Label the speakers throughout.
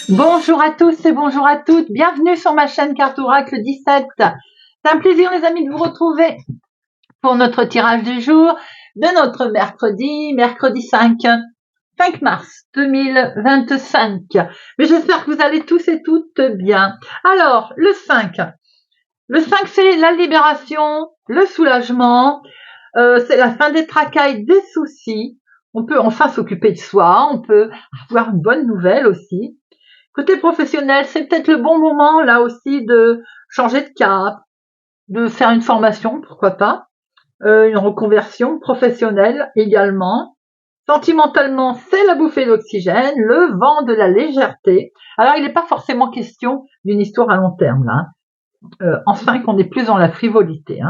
Speaker 1: Bonjour à tous et bonjour à toutes, bienvenue sur ma chaîne Carte Oracle 17. C'est un plaisir les amis de vous retrouver pour notre tirage du jour de notre mercredi 5 mars 2025. Mais j'espère que vous allez tous et toutes bien. Alors, le 5 c'est la libération, le soulagement, c'est la fin des tracailles, des soucis. On peut enfin s'occuper de soi, on peut avoir une bonne nouvelle aussi. Côté professionnel, c'est peut-être le bon moment là aussi de changer de cap, de faire une formation, pourquoi pas, une reconversion professionnelle également. Sentimentalement, c'est la bouffée d'oxygène, le vent de la légèreté. Alors, il n'est pas forcément question d'une histoire à long terme là. En 5, on est plus dans la frivolité.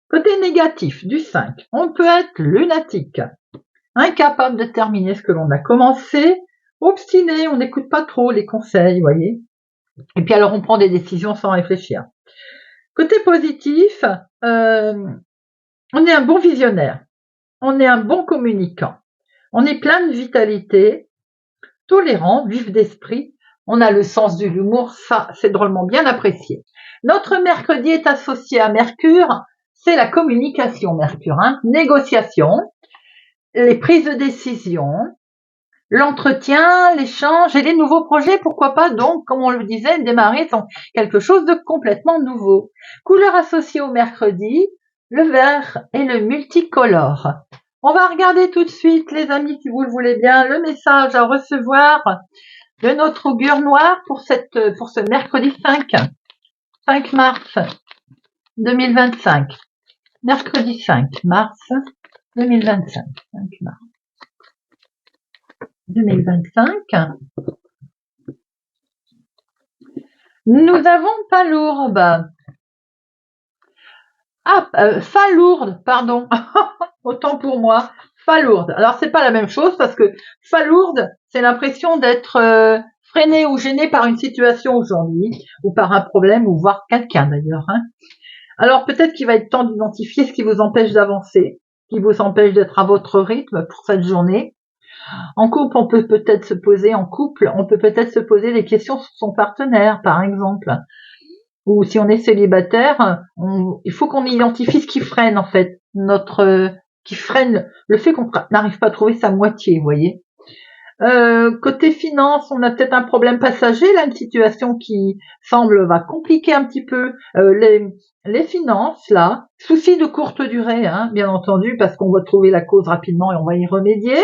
Speaker 1: Côté négatif du 5, on peut être lunatique, incapable de terminer ce que l'on a commencé, obstiné, on n'écoute pas trop les conseils, voyez. Et puis alors on prend des décisions sans réfléchir. Côté positif, on est un bon visionnaire, on est un bon communicant, on est plein de vitalité, tolérant, vif d'esprit, on a le sens de l'humour, ça c'est drôlement bien apprécié. Notre mercredi est associé à Mercure, c'est la communication Mercure, négociation, les prises de décision, l'entretien, l'échange et les nouveaux projets, pourquoi pas donc, comme on le disait, démarrer dans quelque chose de complètement nouveau. Couleur associée au mercredi, le vert et le multicolore. On va regarder tout de suite, les amis, si vous le voulez bien, le message à recevoir de notre augure noir pour ce mercredi 5 mars 2025. Mercredi 5 mars 2025. 5 mars 2025. Nous avons Palourbe. Falourde, pardon. Autant pour moi. Falourde. Alors, c'est pas la même chose parce que falourde, c'est l'impression d'être freiné ou gêné par une situation aujourd'hui ou par un problème ou voire quelqu'un d'ailleurs. Alors, peut-être qu'il va être temps d'identifier ce qui vous empêche d'avancer, qui vous empêche d'être à votre rythme pour cette journée. En couple, on peut peut-être se poser des questions sur son partenaire, par exemple. Ou si on est célibataire, il faut qu'on identifie ce qui freine en fait qui freine le fait qu'on n'arrive pas à trouver sa moitié, vous voyez. Côté finance, on a peut-être un problème passager, là, une situation qui semble va compliquer un petit peu les finances, là. Soucis de courte durée, bien entendu, parce qu'on va trouver la cause rapidement et on va y remédier.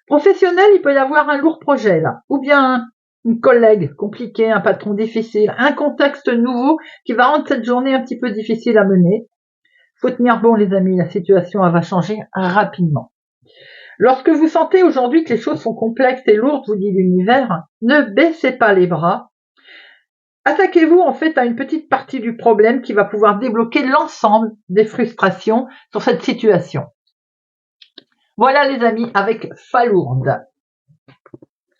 Speaker 1: Professionnel, il peut y avoir un lourd projet, là. Ou bien une collègue compliquée, un patron difficile, un contexte nouveau qui va rendre cette journée un petit peu difficile à mener. Faut tenir bon les amis, la situation elle va changer rapidement. Lorsque vous sentez aujourd'hui que les choses sont complexes et lourdes, vous dit l'univers, ne baissez pas les bras. Attaquez-vous en fait à une petite partie du problème qui va pouvoir débloquer l'ensemble des frustrations sur cette situation. Voilà les amis avec Falourde.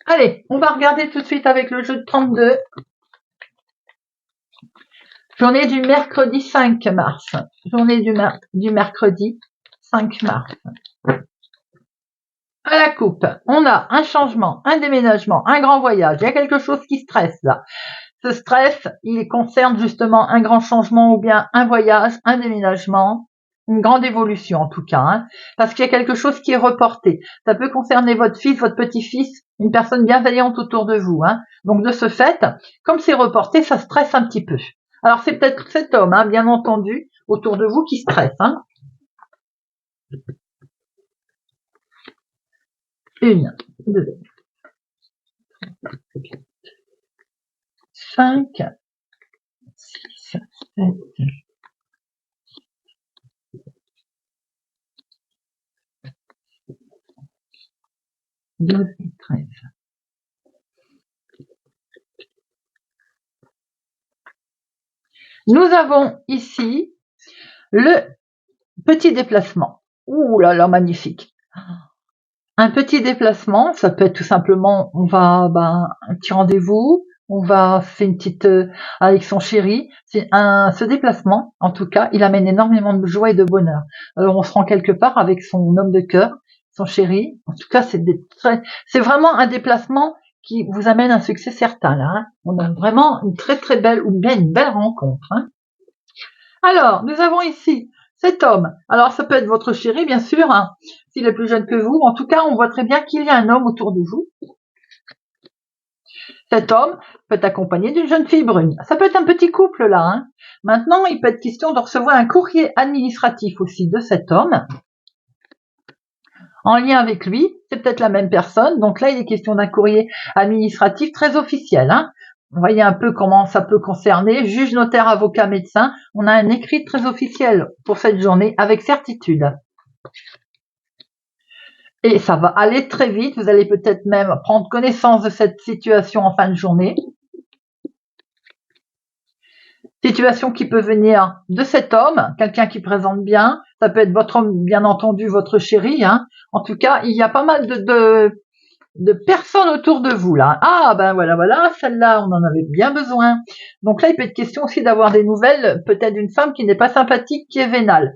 Speaker 1: Allez, on va regarder tout de suite avec le jeu de 32. Journée du mercredi 5 mars. Journée du mercredi 5 mars. À la coupe, on a un changement, un déménagement, un grand voyage. Il y a quelque chose qui stresse là. Ce stress, il concerne justement un grand changement ou bien un voyage, un déménagement, une grande évolution en tout cas, parce qu'il y a quelque chose qui est reporté. Ça peut concerner votre fils, votre petit-fils, une personne bienveillante autour de vous. Donc de ce fait, comme c'est reporté, ça stresse un petit peu. Alors c'est peut-être cet homme, bien entendu, autour de vous qui stresse. 1, 2, 5, 6, 7, 12 et 13. Nous avons ici le petit déplacement. Ouh là là, magnifique. Un petit déplacement, ça peut être tout simplement, on va un petit rendez-vous, on va faire une petite avec son chéri. Ce déplacement, en tout cas, il amène énormément de joie et de bonheur. Alors on se rend quelque part avec son homme de cœur, son chéri. En tout cas, c'est vraiment un déplacement qui vous amène un succès certain là. Hein. On a vraiment une très très belle ou bien une belle rencontre. Hein. Alors, nous avons ici cet homme. Alors, ça peut être votre chéri, bien sûr, hein, s'il est plus jeune que vous. En tout cas, on voit très bien qu'il y a un homme autour de vous. Cet homme peut être accompagné d'une jeune fille brune. Ça peut être un petit couple là. Hein. Maintenant, il peut être question de recevoir un courrier administratif aussi de cet homme. En lien avec lui, c'est peut-être la même personne. Donc là, il est question d'un courrier administratif très officiel. Hein. Vous voyez un peu comment ça peut concerner. Juge, notaire, avocat, médecin. On a un écrit très officiel pour cette journée avec certitude. Et ça va aller très vite. Vous allez peut-être même prendre connaissance de cette situation en fin de journée. Situation qui peut venir de cet homme, quelqu'un qui présente bien. Ça peut être votre homme, bien entendu, votre chéri. Hein. En tout cas, il y a pas mal de personnes autour de vous là. Ah ben voilà, celle-là, on en avait bien besoin. Donc là, il peut être question aussi d'avoir des nouvelles, peut-être d'une femme qui n'est pas sympathique, qui est vénale.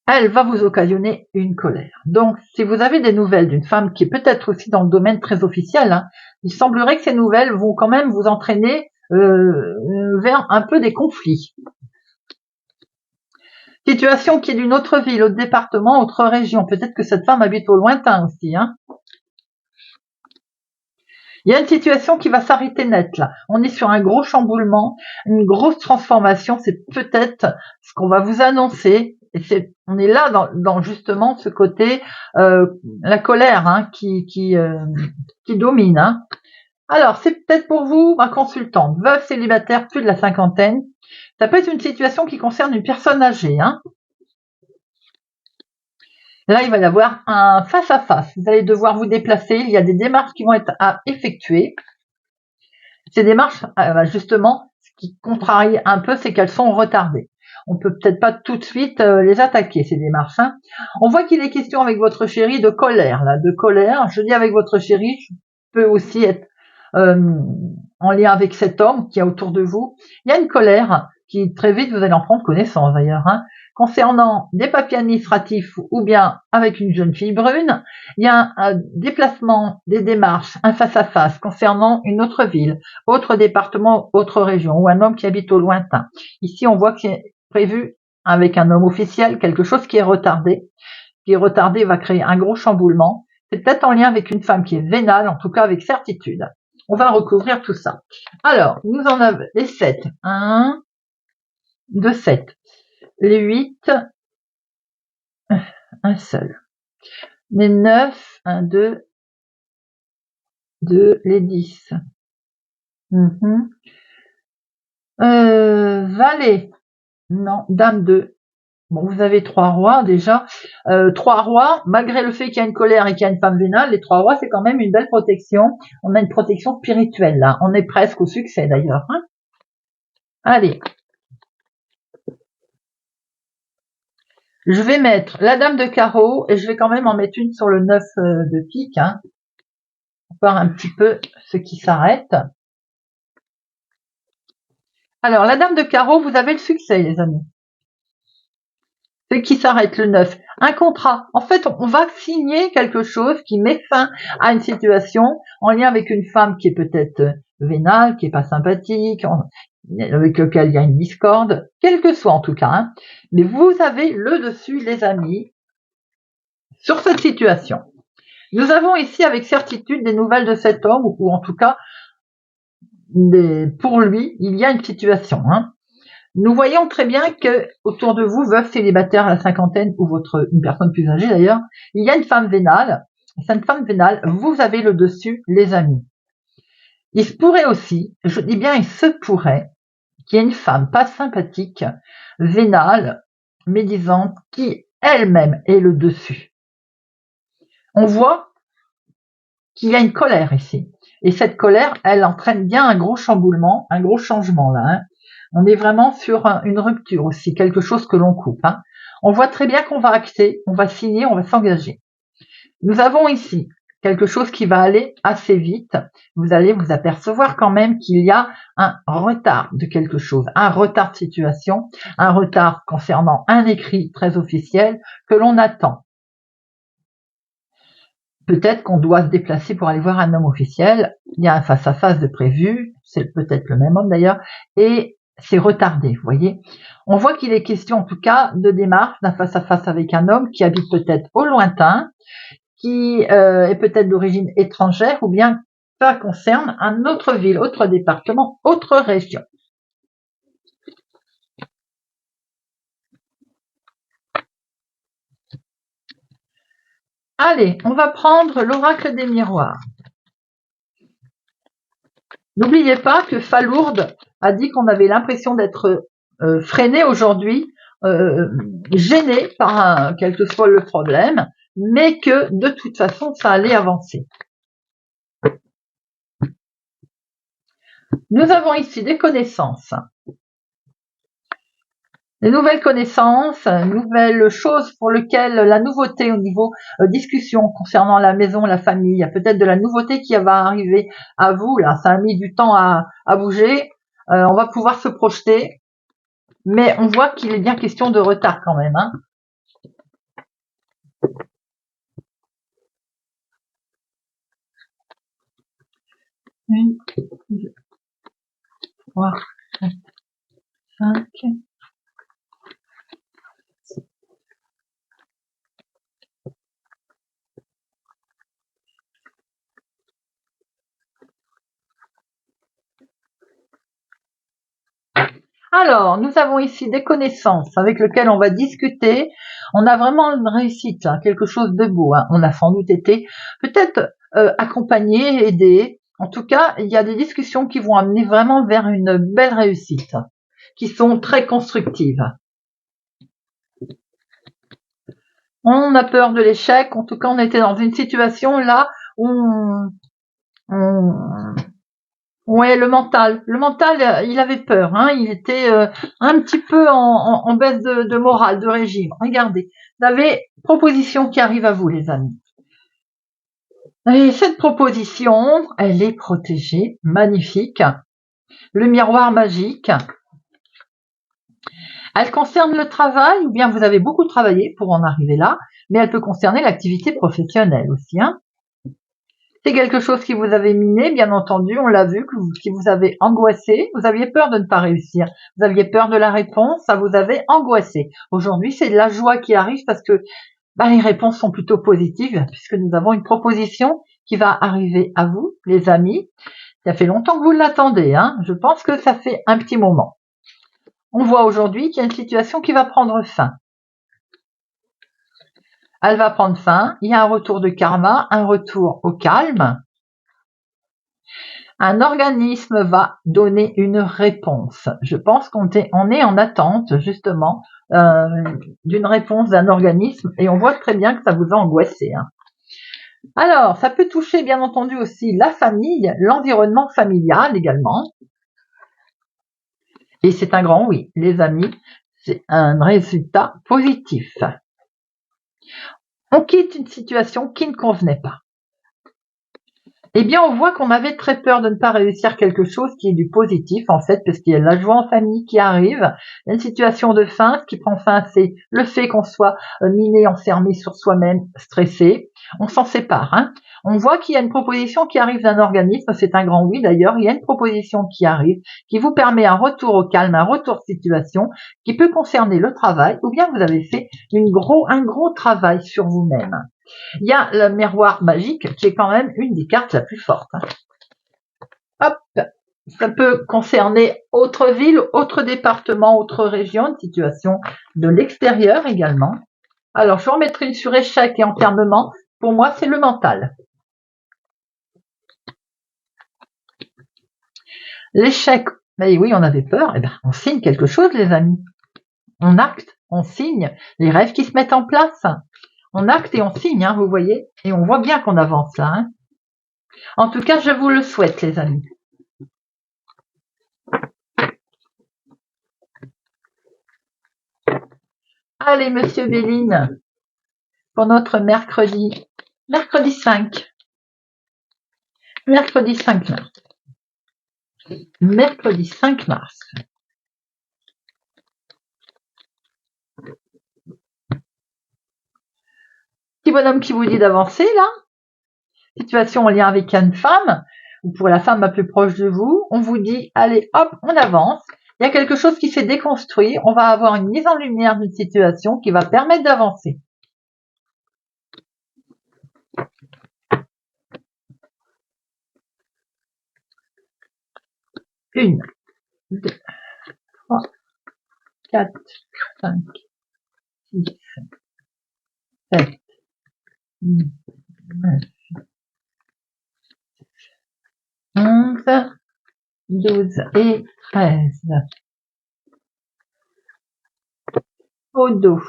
Speaker 1: Elle va vous occasionner une colère. Donc, si vous avez des nouvelles d'une femme qui est peut-être aussi dans le domaine très officiel, hein, il semblerait que ces nouvelles vont quand même vous entraîner vers un peu des conflits. Situation qui est d'une autre ville, autre département, autre région. Peut-être que cette femme habite au lointain aussi. Hein. Il y a une situation qui va s'arrêter net là. On est sur un gros chamboulement, une grosse transformation. C'est peut-être ce qu'on va vous annoncer. Et on est là dans justement ce côté la colère hein, qui domine. Hein. Alors, c'est peut-être pour vous ma consultante, veuve célibataire, plus de la cinquantaine. Ça peut être une situation qui concerne une personne âgée. Hein. Là, il va y avoir un face-à-face. Vous allez devoir vous déplacer. Il y a des démarches qui vont être à effectuer. Ces démarches, justement, ce qui contrarie un peu, c'est qu'elles sont retardées. On peut peut-être pas tout de suite les attaquer, ces démarches. Hein. On voit qu'il est question avec votre chéri de colère. Là, de colère. Je dis avec votre chéri, je peux aussi être en lien avec cet homme qui est autour de vous. Il y a une colère qui, très vite, vous allez en prendre connaissance d'ailleurs. Hein. Concernant des papiers administratifs ou bien avec une jeune fille brune, il y a un déplacement, des démarches, un face-à-face concernant une autre ville, autre département, autre région, ou un homme qui habite au lointain. Ici, on voit qu'il est prévu avec un homme officiel quelque chose qui est retardé. Qui est retardé va créer un gros chamboulement. C'est peut-être en lien avec une femme qui est vénale, en tout cas avec certitude. On va recouvrir tout ça. Alors, nous en avons les 7. 1, 2, 7. Les 8, un seul. Les 9, 1, 2, 2, les 10. Valet, non, dame 2. Bon, vous avez 3 rois déjà. 3 rois, malgré le fait qu'il y a une colère et qu'il y a une femme vénale, les 3 rois, c'est quand même une belle protection. On a une protection spirituelle là. On est presque au succès d'ailleurs. Hein. Allez. Je vais mettre la dame de carreau et je vais quand même en mettre une sur le 9 de pique. Hein, pour voir un petit peu ce qui s'arrête. Alors, la dame de carreau, vous avez le succès, les amis. Ce qui s'arrête le 9. Un contrat. En fait, on va signer quelque chose qui met fin à une situation en lien avec une femme qui est peut-être vénale, qui est pas sympathique, avec lequel il y a une discorde, quel que soit en tout cas. Hein. Mais vous avez le dessus, les amis, sur cette situation. Nous avons ici avec certitude des nouvelles de cet homme, ou en tout cas, pour lui, il y a une situation. Hein. Nous voyons très bien que autour de vous, veuve célibataire à la cinquantaine, ou une personne plus âgée d'ailleurs, il y a une femme vénale. Cette femme vénale, vous avez le dessus, les amis. Il se pourrait aussi, je dis bien il se pourrait, qu'il y ait une femme pas sympathique, vénale, médisante, qui elle-même est le dessus. On voit qu'il y a une colère ici. Et cette colère, elle entraîne bien un gros chamboulement, un gros changement là. Hein. On est vraiment sur une rupture aussi, quelque chose que l'on coupe. Hein. On voit très bien qu'on va acter, on va signer, on va s'engager. Nous avons ici quelque chose qui va aller assez vite. Vous allez vous apercevoir quand même qu'il y a un retard de quelque chose, un retard de situation, un retard concernant un écrit très officiel que l'on attend. Peut-être qu'on doit se déplacer pour aller voir un homme officiel. Il y a un face-à-face de prévu, c'est peut-être le même homme d'ailleurs, et c'est retardé, vous voyez. On voit qu'il est question en tout cas de démarche, d'un face-à-face avec un homme qui habite peut-être au lointain, qui est peut-être d'origine étrangère, ou bien ça concerne un autre ville, autre département, autre région. Allez, on va prendre l'oracle des miroirs. N'oubliez pas que Falourde a dit qu'on avait l'impression d'être freiné aujourd'hui, gêné par quel que soit le problème, mais que de toute façon, ça allait avancer. Nous avons ici des connaissances. Des nouvelles connaissances, nouvelles choses pour lesquelles la nouveauté au niveau discussion concernant la maison, la famille, il y a peut-être de la nouveauté qui va arriver à vous. Là, ça a mis du temps à bouger. On va pouvoir se projeter, mais on voit qu'il est bien question de retard quand même. Hein. 1, 2, 3, 4, 5. Alors, nous avons ici des connaissances avec lesquelles on va discuter. On a vraiment une réussite, hein, quelque chose de beau. Hein. On a sans doute été peut-être accompagné, aidé. En tout cas, il y a des discussions qui vont amener vraiment vers une belle réussite, qui sont très constructives. On a peur de l'échec. En tout cas, on était dans une situation là où ouais, le mental, il avait peur, hein, il était un petit peu en baisse de morale, de régime. Regardez, vous avez proposition qui arrive à vous, les amis. Et cette proposition, elle est protégée, magnifique. Le miroir magique. Elle concerne le travail, ou bien vous avez beaucoup travaillé pour en arriver là, mais elle peut concerner l'activité professionnelle aussi, hein. C'est quelque chose qui vous avait miné, bien entendu, on l'a vu, qui vous avait angoissé. Vous aviez peur de ne pas réussir. Vous aviez peur de la réponse, ça vous avait angoissé. Aujourd'hui, c'est de la joie qui arrive parce que les réponses sont plutôt positives puisque nous avons une proposition qui va arriver à vous, les amis. Ça fait longtemps que vous l'attendez, hein. Je pense que ça fait un petit moment. On voit aujourd'hui qu'il y a une situation qui va prendre fin. Elle va prendre fin. Il y a un retour de karma, un retour au calme. Un organisme va donner une réponse. Je pense qu'on est en attente justement d'une réponse d'un organisme et on voit très bien que ça vous a angoissé. Hein. Alors, ça peut toucher bien entendu aussi la famille, l'environnement familial également. Et c'est un grand oui, les amis, c'est un résultat positif. On quitte une situation qui ne convenait pas. Eh bien, on voit qu'on avait très peur de ne pas réussir quelque chose qui est du positif, en fait, parce qu'il y a la joie en famille qui arrive, il y a une situation de fin. Ce qui prend fin, c'est le fait qu'on soit miné, enfermé sur soi-même, stressé. On s'en sépare. Hein. On voit qu'il y a une proposition qui arrive d'un organisme, c'est un grand oui d'ailleurs, il y a une proposition qui arrive, qui vous permet un retour au calme, un retour de situation, qui peut concerner le travail, ou bien vous avez fait un gros travail sur vous-même. Il y a le miroir magique qui est quand même une des cartes la plus forte. Hop, ça peut concerner autre ville, autre département, autre région, une situation de l'extérieur également. Alors, je vais en mettre une sur échec et enfermement. Pour moi, c'est le mental. L'échec, mais oui, on avait peur. Eh bien, on signe quelque chose, les amis. On acte, on signe les rêves qui se mettent en place. On acte et on signe, hein, vous voyez. Et on voit bien qu'on avance là. Hein. En tout cas, je vous le souhaite, les amis. Allez, monsieur Béline, pour notre mercredi 5. Mercredi 5 mars. Mercredi 5 mars. Petit bonhomme qui vous dit d'avancer, là. situation en lien avec une femme, ou pour la femme la plus proche de vous, on vous dit, allez, hop, on avance. Il y a quelque chose qui s'est déconstruit, on va avoir une mise en lumière d'une situation qui va permettre d'avancer. Une, deux, trois, 4, 5, 6, 7, 8, 9, 11, 12 et 13. Au dos,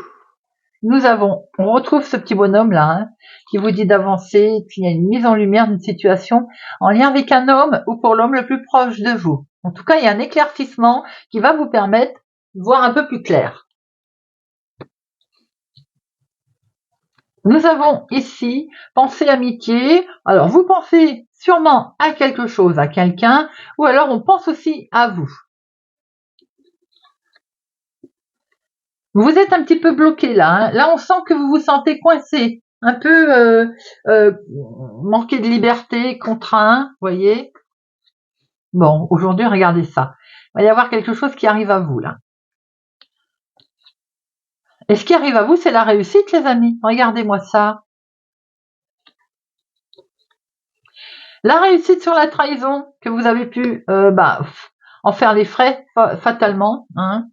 Speaker 1: on retrouve ce petit bonhomme là, hein, qui vous dit d'avancer, puis il y a une mise en lumière d'une situation en lien avec un homme ou pour l'homme le plus proche de vous. En tout cas, il y a un éclaircissement qui va vous permettre de voir un peu plus clair. Nous avons ici pensée amitié. Alors, vous pensez sûrement à quelque chose, à quelqu'un, ou alors on pense aussi à vous. Vous êtes un petit peu bloqué là. Hein. Là, on sent que vous vous sentez coincé, un peu manqué de liberté, contraint, voyez. Bon, aujourd'hui, regardez ça. Il va y avoir quelque chose qui arrive à vous là. Et ce qui arrive à vous, c'est la réussite, les amis. Regardez-moi ça. La réussite sur la trahison, que vous avez pu en faire les frais fatalement. Hein.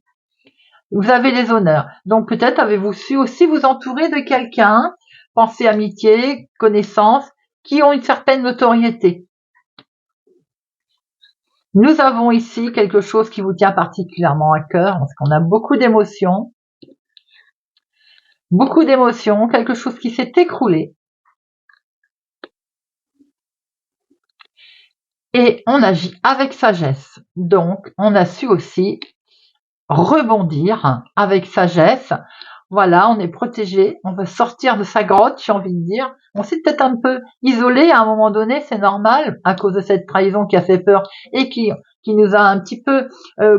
Speaker 1: Vous avez les honneurs. Donc peut-être avez-vous su aussi vous entourer de quelqu'un, pensée amitié, connaissances, qui ont une certaine notoriété. Nous avons ici quelque chose qui vous tient particulièrement à cœur, parce qu'on a beaucoup d'émotions, quelque chose qui s'est écroulé. Et on agit avec sagesse. Donc, on a su aussi rebondir avec sagesse. Voilà, on est protégé, on va sortir de sa grotte, j'ai envie de dire. On s'est peut-être un peu isolé à un moment donné, c'est normal, à cause de cette trahison qui a fait peur et qui nous a un petit peu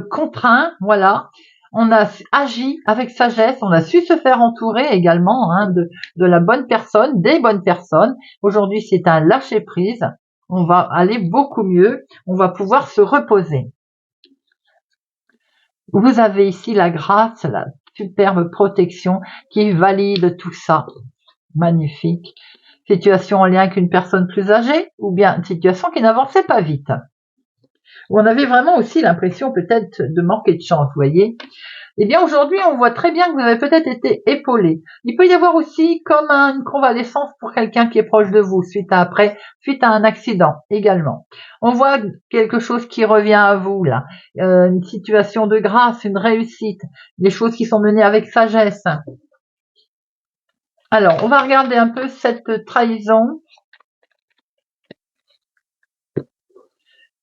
Speaker 1: contraints, voilà. On a agi avec sagesse, on a su se faire entourer également de la bonne personne, des bonnes personnes. Aujourd'hui, c'est un lâcher-prise. On va aller beaucoup mieux, on va pouvoir se reposer. Vous avez ici la grâce, la superbe protection qui valide tout ça. Magnifique. Situation en lien avec une personne plus âgée ou bien une situation qui n'avançait pas vite. Où on avait vraiment aussi l'impression peut-être de manquer de chance, vous voyez. Eh bien aujourd'hui, on voit très bien que vous avez peut-être été épaulé. Il peut y avoir aussi comme une convalescence pour quelqu'un qui est proche de vous suite à un accident également. On voit quelque chose qui revient à vous là, une situation de grâce, une réussite, des choses qui sont menées avec sagesse. Alors, on va regarder un peu cette trahison.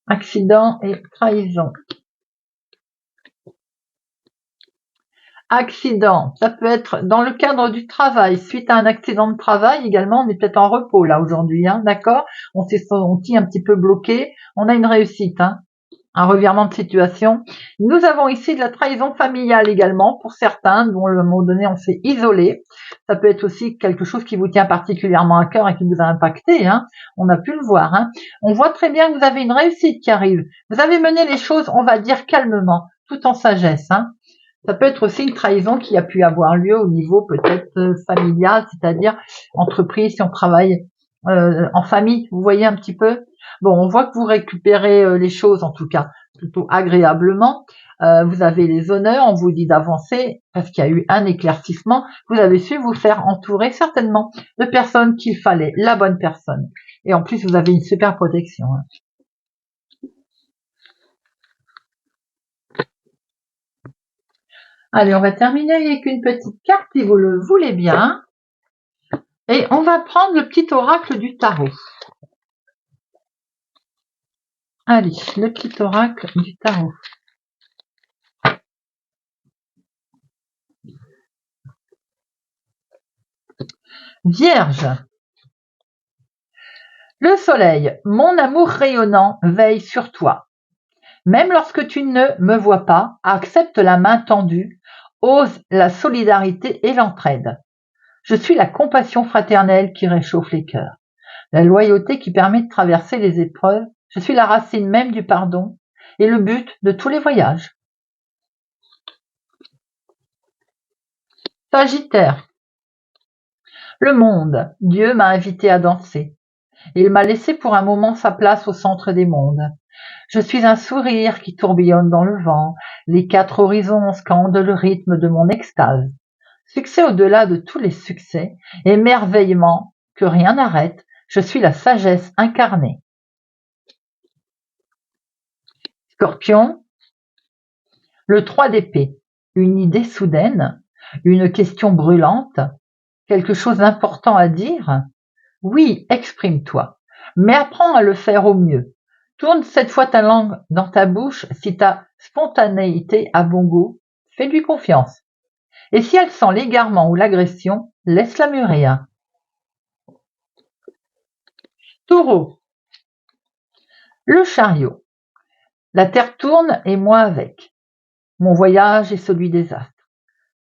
Speaker 1: Accident et trahison. Accident, ça peut être dans le cadre du travail, suite à un accident de travail également, on est peut-être en repos là aujourd'hui, hein, d'accord. On s'est senti un petit peu bloqué, on a une réussite, hein, un revirement de situation. Nous avons ici de la trahison familiale également pour certains, dont à un moment donné on s'est isolé. Ça peut être aussi quelque chose qui vous tient particulièrement à cœur et qui vous a impacté, hein. On a pu le voir. Hein. On voit très bien que vous avez une réussite qui arrive. Vous avez mené les choses, on va dire calmement, tout en sagesse, hein. Ça peut être aussi une trahison qui a pu avoir lieu au niveau peut-être familial, c'est-à-dire entreprise, si on travaille en famille, vous voyez un petit peu. Bon, on voit que vous récupérez les choses, en tout cas, plutôt agréablement. Vous avez les honneurs, on vous dit d'avancer parce qu'il y a eu un éclaircissement. Vous avez su vous faire entourer certainement de personnes qu'il fallait, la bonne personne. Et en plus, vous avez une super protection. Hein. Allez, on va terminer avec une petite carte si vous le voulez bien. Et on va prendre le petit oracle du tarot. Allez, le petit oracle du tarot. Vierge. Le soleil, mon amour rayonnant, veille sur toi. Même lorsque tu ne me vois pas, accepte la main tendue, ose la solidarité et l'entraide. Je suis la compassion fraternelle qui réchauffe les cœurs. la loyauté qui permet de traverser les épreuves. Je suis la racine même du pardon et le but de tous les voyages. Sagittaire. Le monde. Dieu m'a invité à danser. Il m'a laissé pour un moment sa place au centre des mondes. Je suis un sourire qui tourbillonne dans le vent. Les 4 horizons scandent le rythme de mon extase. Succès au-delà de tous les succès, émerveillement que rien n'arrête, je suis la sagesse incarnée. Scorpion, le 3 d'épée, une idée soudaine, une question brûlante, quelque chose d'important à dire. Oui, exprime-toi, mais apprends à le faire au mieux. Tourne cette fois ta langue dans ta bouche si ta spontanéité a bon goût, fais-lui confiance. Et si elle sent l'égarement ou l'agression, laisse-la mûrir. Taureau, le chariot. La terre tourne et moi avec. Mon voyage est celui des astres.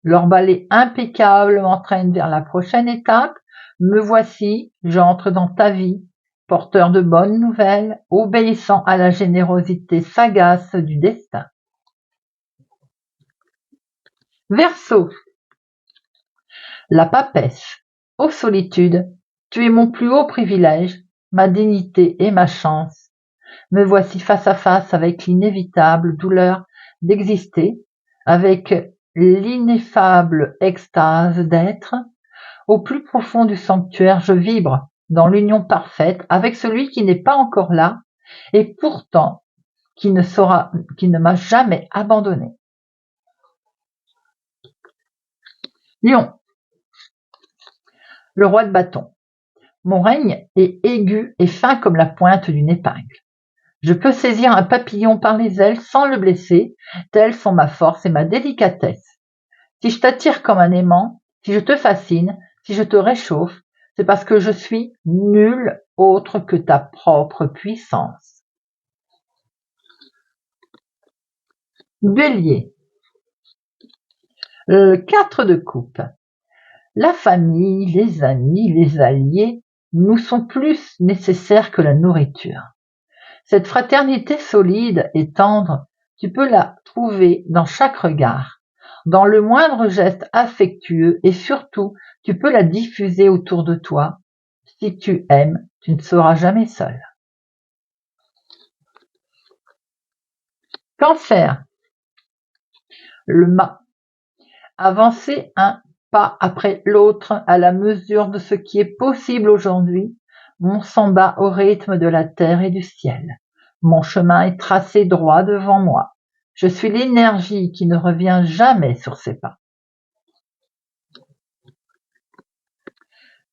Speaker 1: Leur balai impeccable m'entraîne vers la prochaine étape. Me voici, j'entre dans ta vie, porteur de bonnes nouvelles, obéissant à la générosité sagace du destin. Verseau, la papesse. Ô solitude, tu es mon plus haut privilège, ma dignité et ma chance. Me voici face à face avec l'inévitable douleur d'exister, avec l'ineffable extase d'être. Au plus profond du sanctuaire, je vibre dans l'union parfaite avec celui qui n'est pas encore là et pourtant qui ne m'a jamais abandonné. Lion, le roi de bâton. Mon règne est aigu et fin comme la pointe d'une épingle. Je peux saisir un papillon par les ailes sans le blesser, telles sont ma force et ma délicatesse. Si je t'attire comme un aimant, si je te fascine, si je te réchauffe, c'est parce que je suis nul autre que ta propre puissance. Bélier. 4 de coupe. La famille, les amis, les alliés nous sont plus nécessaires que la nourriture. Cette fraternité solide et tendre, tu peux la trouver dans chaque regard, dans le moindre geste affectueux et surtout, tu peux la diffuser autour de toi. Si tu aimes, tu ne seras jamais seul. Cancer. Le mât. Avancer un pas après l'autre à la mesure de ce qui est possible aujourd'hui. Mon sang bat au rythme de la terre et du ciel. Mon chemin est tracé droit devant moi. Je suis l'énergie qui ne revient jamais sur ses pas.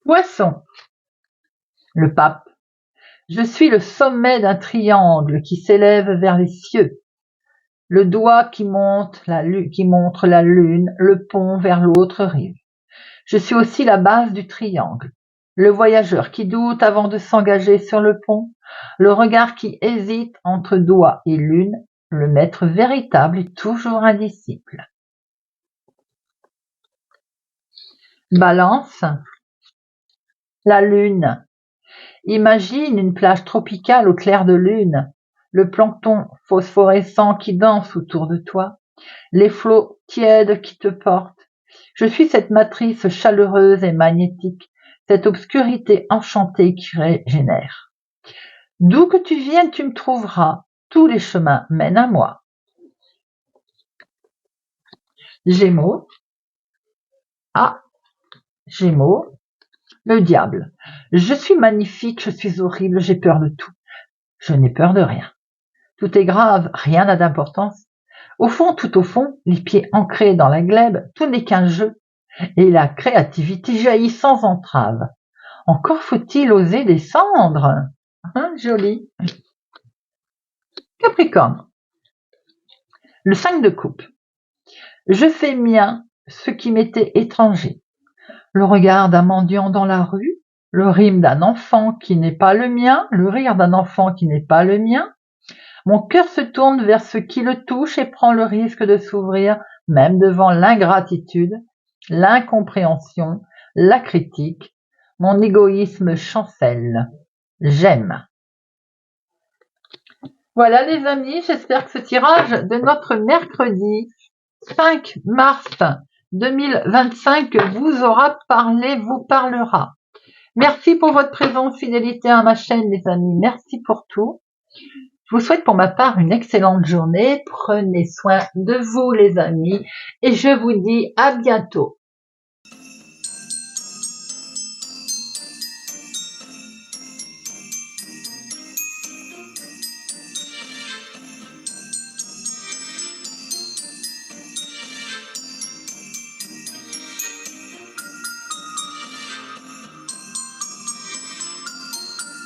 Speaker 1: Poisson, le pape. Je suis le sommet d'un triangle qui s'élève vers les cieux. Le doigt qui montre la lune, le pont vers l'autre rive. Je suis aussi la base du triangle. Le voyageur qui doute avant de s'engager sur le pont, le regard qui hésite entre doigt et lune, le maître véritable est toujours un disciple. Balance, la lune. Imagine une plage tropicale au clair de lune, le plancton phosphorescent qui danse autour de toi, les flots tièdes qui te portent. Je suis cette matrice chaleureuse et magnétique, cette obscurité enchantée qui régénère. D'où que tu viennes, tu me trouveras, tous les chemins mènent à moi. Gémeaux. Ah, Gémeaux, le diable. Je suis magnifique, je suis horrible, j'ai peur de tout. Je n'ai peur de rien. Tout est grave, rien n'a d'importance. Au fond, tout au fond, les pieds ancrés dans la glèbe, tout n'est qu'un jeu. Et la créativité jaillit sans entrave. Encore faut-il oser descendre. Joli. Capricorne. Le 5 de coupe. Je fais mien ce qui m'était étranger. Le regard d'un mendiant dans la rue, le rime d'un enfant qui n'est pas le mien, le rire d'un enfant qui n'est pas le mien. Mon cœur se tourne vers ce qui le touche et prend le risque de s'ouvrir, même devant l'ingratitude, l'incompréhension, la critique. Mon égoïsme chancelle. j'aime. Voilà les amis, j'espère que ce tirage de notre mercredi 5 mars 2025 vous aura parlé, vous parlera. Merci pour votre présence, fidélité à ma chaîne les amis, merci pour tout. Je vous souhaite pour ma part une excellente journée, prenez soin de vous les amis et je vous dis à bientôt.